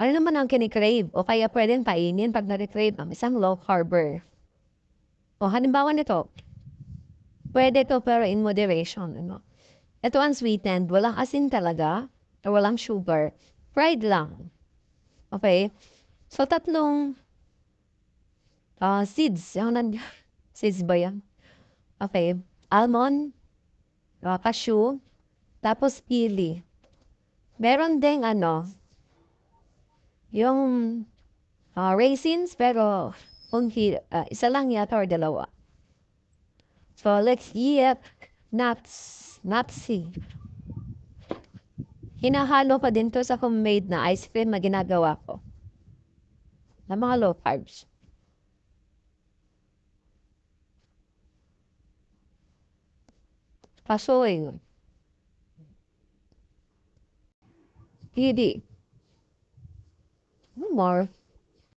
Ano naman ang kinikrave o kaya pwedeng kainin pag na-crave ang isang low carber? O halimbawa nito, pwede to pero in moderation. Ano? Ito unsweetened, walang asin talaga, o walang sugar, fried lang. Okay? So, tatlong seeds. Seeds ba yan? Okay. Almond, cashew, tapos pili. Meron ding yung raisins, pero isa lang yata or dalawa. So, let's eat nuts. Nutsy. Hinahalo pa din to sa homemade na ice cream na ginagawa ko. Na mga low carbs. Pasoy. Hindi. More.